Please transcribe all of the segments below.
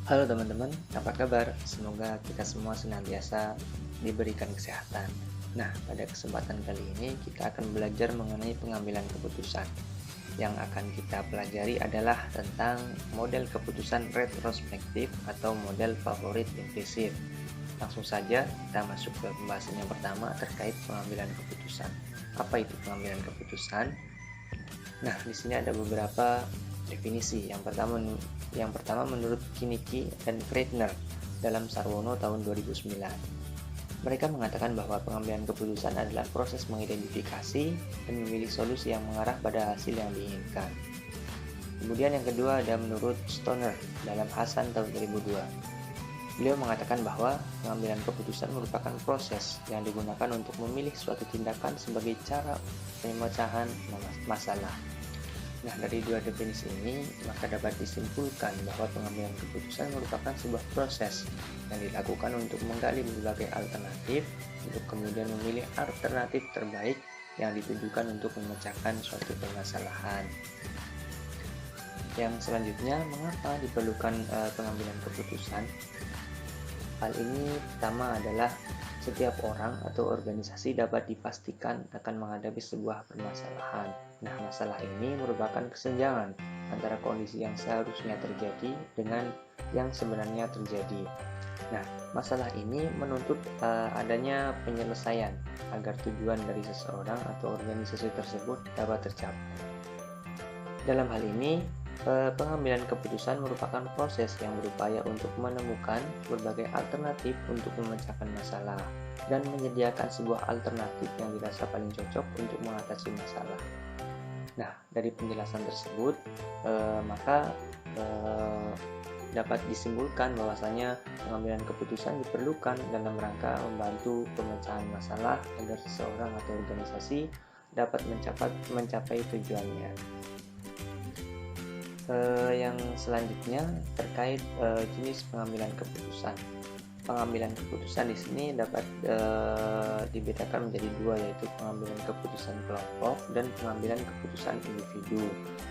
Halo teman-teman, apa kabar? Semoga kita semua senantiasa diberikan kesehatan. Nah, pada kesempatan kali ini kita akan belajar mengenai pengambilan keputusan. Yang akan kita pelajari adalah tentang model keputusan retrospektif atau model favorit implisit. Langsung saja kita masuk ke pembahasan yang pertama terkait pengambilan keputusan. Apa itu pengambilan keputusan? Nah, di sini ada beberapa definisi. Yang pertama menurut Kiniki dan Kreitner dalam Sarwono tahun 2009. Mereka mengatakan bahwa pengambilan keputusan adalah proses mengidentifikasi dan memilih solusi yang mengarah pada hasil yang diinginkan. Kemudian yang kedua ada menurut Stoner dalam Hasan tahun 2002. Beliau mengatakan bahwa pengambilan keputusan merupakan proses yang digunakan untuk memilih suatu tindakan sebagai cara pemecahan masalah. Nah, dari dua definisi ini, maka dapat disimpulkan bahwa pengambilan keputusan merupakan sebuah proses yang dilakukan untuk menggali berbagai alternatif untuk kemudian memilih alternatif terbaik yang ditujukan untuk memecahkan suatu permasalahan. Yang selanjutnya, mengapa diperlukan pengambilan keputusan? Hal ini pertama adalah setiap orang atau organisasi dapat dipastikan akan menghadapi sebuah permasalahan. Nah, masalah ini merupakan kesenjangan antara kondisi yang seharusnya terjadi dengan yang sebenarnya terjadi. Nah, masalah ini menuntut adanya penyelesaian agar tujuan dari seseorang atau organisasi tersebut dapat tercapai. Dalam hal ini, pengambilan keputusan merupakan proses yang berupaya untuk menemukan berbagai alternatif untuk memecahkan masalah dan menyediakan sebuah alternatif yang dirasa paling cocok untuk mengatasi masalah. Nah, dari penjelasan tersebut, maka dapat disimpulkan bahwasanya pengambilan keputusan diperlukan dalam rangka membantu pemecahan masalah agar seseorang atau organisasi dapat mencapai tujuannya. Yang selanjutnya terkait jenis pengambilan keputusan. Pengambilan keputusan di sini dapat dibedakan menjadi dua, yaitu pengambilan keputusan kelompok dan pengambilan keputusan individu.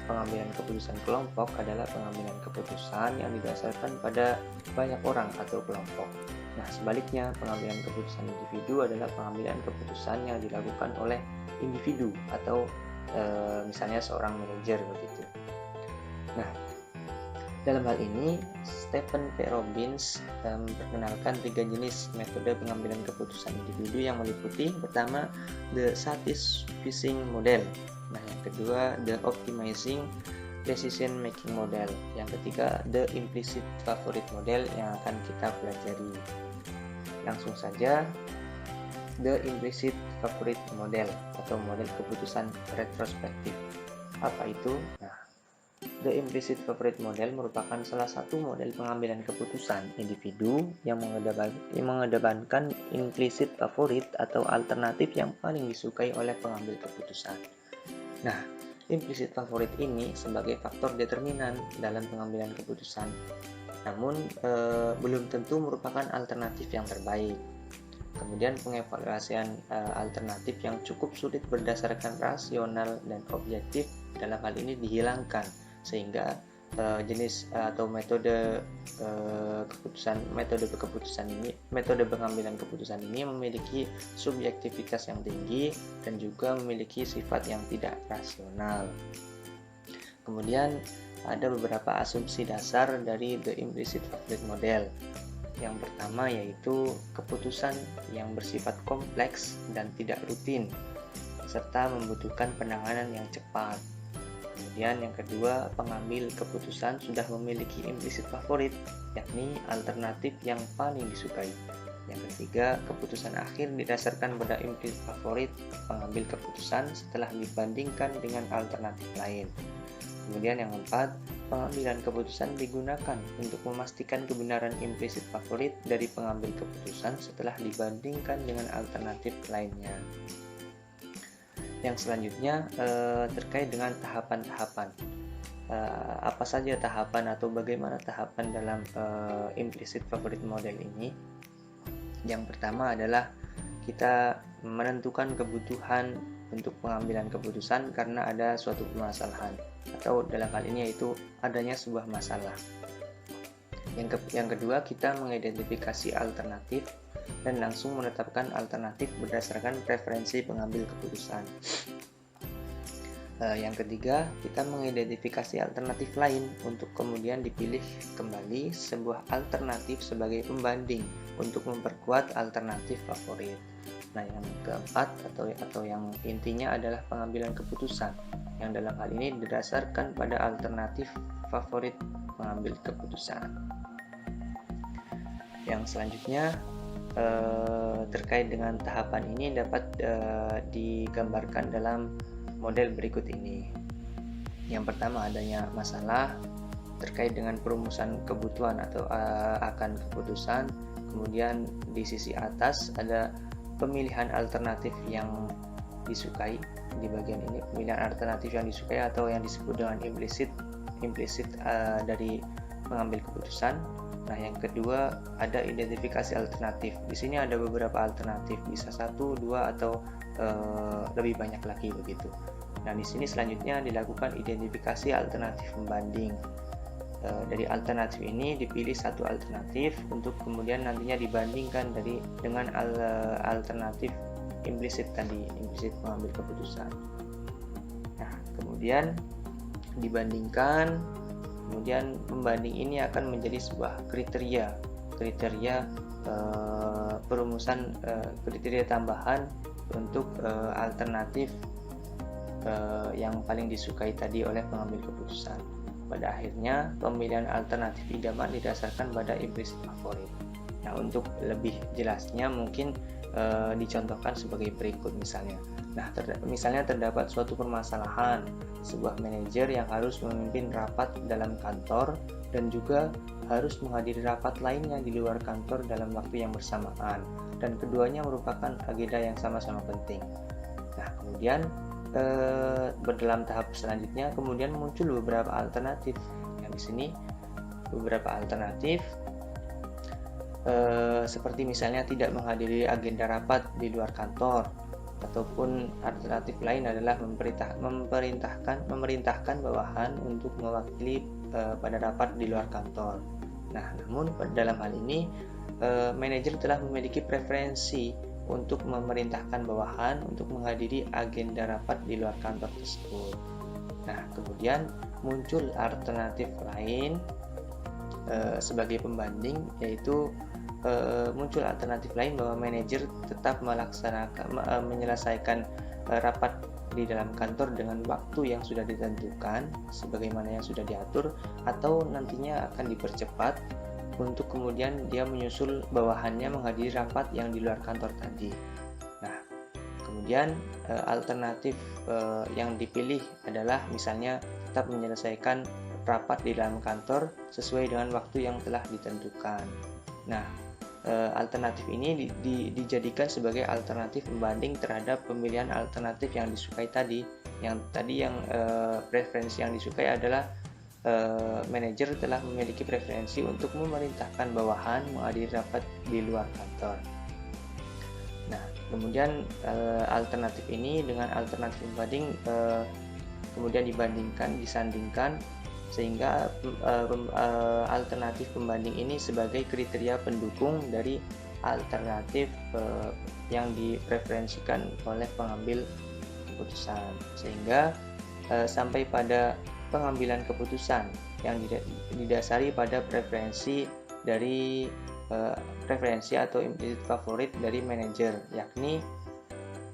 Pengambilan keputusan kelompok adalah pengambilan keputusan yang didasarkan pada banyak orang atau kelompok. Nah, sebaliknya pengambilan keputusan individu adalah pengambilan keputusan yang dilakukan oleh individu atau misalnya seorang manajer begitu. Nah, dalam hal ini Stephen P. Robbins memperkenalkan 3 jenis metode pengambilan keputusan individu yang meliputi pertama the satisficing model, nah yang kedua the optimizing decision making model, yang ketiga the implicit favorite model yang akan kita pelajari. Langsung saja, the implicit favorite model atau model keputusan retrospektif. Apa itu? Nah, the implicit favorite model merupakan salah satu model pengambilan keputusan individu yang mengedepankan implicit favorit atau alternatif yang paling disukai oleh pengambil keputusan. Nah, implicit favorit ini sebagai faktor determinan dalam pengambilan keputusan, namun belum tentu merupakan alternatif yang terbaik. Kemudian pengevaluasian alternatif yang cukup sulit berdasarkan rasional dan objektif dalam hal ini dihilangkan, sehingga jenis atau metode pengambilan keputusan ini memiliki subjektivitas yang tinggi dan juga memiliki sifat yang tidak rasional. Kemudian ada beberapa asumsi dasar dari the implicit favorite model. Yang pertama yaitu keputusan yang bersifat kompleks dan tidak rutin serta membutuhkan penanganan yang cepat. Kemudian yang kedua, pengambil keputusan sudah memiliki implicit favorit, yakni alternatif yang paling disukai. Yang ketiga, keputusan akhir didasarkan pada implicit favorit pengambil keputusan setelah dibandingkan dengan alternatif lain. Kemudian yang keempat, pengambilan keputusan digunakan untuk memastikan kebenaran implicit favorit dari pengambil keputusan setelah dibandingkan dengan alternatif lainnya. Yang selanjutnya terkait dengan tahapan-tahapan. Apa saja tahapan atau bagaimana tahapan dalam implicit favorite model ini? Yang pertama adalah kita menentukan kebutuhan untuk pengambilan keputusan karena ada suatu permasalahan, atau dalam hal ini yaitu adanya sebuah masalah. Yang kedua, kita mengidentifikasi alternatif dan langsung menetapkan alternatif berdasarkan preferensi pengambil keputusan. Yang ketiga, kita mengidentifikasi alternatif lain untuk kemudian dipilih kembali sebuah alternatif sebagai pembanding untuk memperkuat alternatif favorit. Nah, yang keempat atau yang intinya adalah pengambilan keputusan, yang dalam hal ini didasarkan pada alternatif favorit mengambil keputusan. Yang selanjutnya terkait dengan tahapan ini dapat digambarkan dalam model berikut ini. Yang pertama, adanya masalah terkait dengan perumusan kebutuhan atau akan keputusan. Kemudian di sisi atas ada pemilihan alternatif yang disukai. Di bagian ini pemilihan alternatif yang disukai atau yang disebut dengan implisit dari pengambil keputusan. Nah, yang kedua ada identifikasi alternatif. Di sini ada beberapa alternatif, bisa 1, 2 atau lebih banyak lagi begitu. Nah, di sini selanjutnya dilakukan identifikasi alternatif pembanding. Dari alternatif ini dipilih satu alternatif untuk kemudian nantinya dibandingkan dengan alternatif implisit pengambil keputusan. Nah, kemudian dibandingkan, kemudian pembanding ini akan menjadi sebuah kriteria perumusan, kriteria tambahan untuk alternatif yang paling disukai tadi oleh pengambil keputusan. Pada akhirnya pemilihan alternatif idaman didasarkan pada implisit favorit. Nah, untuk lebih jelasnya mungkin dicontohkan sebagai berikut misalnya. Nah, misalnya terdapat suatu permasalahan, sebuah manajer yang harus memimpin rapat dalam kantor dan juga harus menghadiri rapat lainnya di luar kantor dalam waktu yang bersamaan, dan keduanya merupakan agenda yang sama-sama penting. Nah, kemudian dalam tahap selanjutnya kemudian muncul beberapa alternatif. Yang di sini beberapa alternatif seperti misalnya tidak menghadiri agenda rapat di luar kantor, ataupun alternatif lain adalah memerintahkan bawahan untuk mewakili pada rapat di luar kantor. Nah, namun dalam hal ini manajer telah memiliki preferensi untuk memerintahkan bawahan untuk menghadiri agenda rapat di luar kantor tersebut. Nah, kemudian muncul alternatif lain sebagai pembanding, yaitu muncul alternatif lain bahwa manajer tetap menyelesaikan rapat di dalam kantor dengan waktu yang sudah ditentukan sebagaimana yang sudah diatur, atau nantinya akan dipercepat untuk kemudian dia menyusul bawahannya menghadiri rapat yang di luar kantor tadi. Nah, kemudian alternatif yang dipilih adalah misalnya tetap menyelesaikan rapat di dalam kantor sesuai dengan waktu yang telah ditentukan. Nah, alternatif ini dijadikan sebagai alternatif pembanding terhadap pemilihan alternatif yang disukai tadi. Yang preferensi yang disukai adalah manajer telah memiliki preferensi untuk memerintahkan bawahan menghadiri rapat di luar kantor. Nah, kemudian alternatif ini dengan alternatif pembanding kemudian disandingkan sehingga alternatif pembanding ini sebagai kriteria pendukung dari alternatif yang dipreferensikan oleh pengambil keputusan, sehingga sampai pada pengambilan keputusan yang didasari pada preferensi atau implisit favorit dari manajer, yakni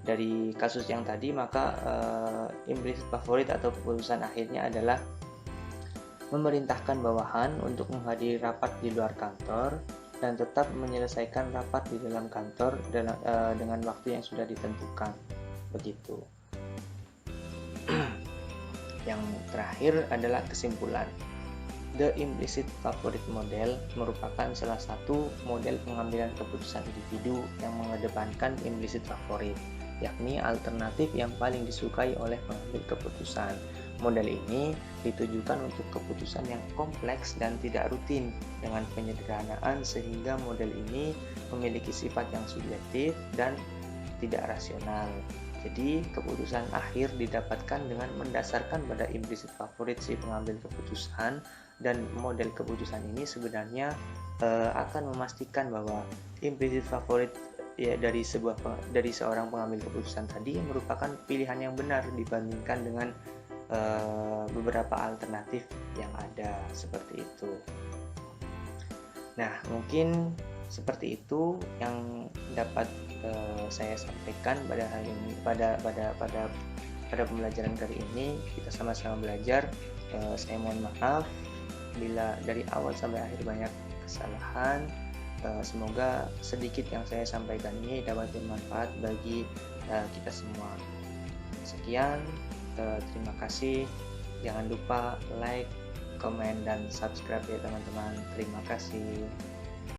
dari kasus yang tadi maka implisit favorit atau keputusan akhirnya adalah memerintahkan bawahan untuk menghadiri rapat di luar kantor dan tetap menyelesaikan rapat di dalam kantor dengan waktu yang sudah ditentukan. Begitu. Yang terakhir adalah kesimpulan. The implicit favorite model merupakan salah satu model pengambilan keputusan individu yang mengedepankan implicit favorit, yakni alternatif yang paling disukai oleh pengambil keputusan. Model ini ditujukan untuk keputusan yang kompleks dan tidak rutin dengan penyederhanaan, sehingga model ini memiliki sifat yang subjektif dan tidak rasional. Jadi keputusan akhir didapatkan dengan mendasarkan pada implisit favorit si pengambil keputusan, dan model keputusan ini sebenarnya akan memastikan bahwa implisit favorit ya dari seorang pengambil keputusan tadi merupakan pilihan yang benar dibandingkan dengan beberapa alternatif yang ada, seperti itu. Nah, mungkin seperti itu yang dapat saya sampaikan pada hari ini, pada pembelajaran kali ini. Kita sama-sama belajar. Saya mohon maaf bila dari awal sampai akhir banyak kesalahan. Semoga sedikit yang saya sampaikan ini dapat bermanfaat bagi kita semua. Sekian, terima kasih. Jangan lupa like, komen, dan subscribe ya teman-teman. Terima kasih.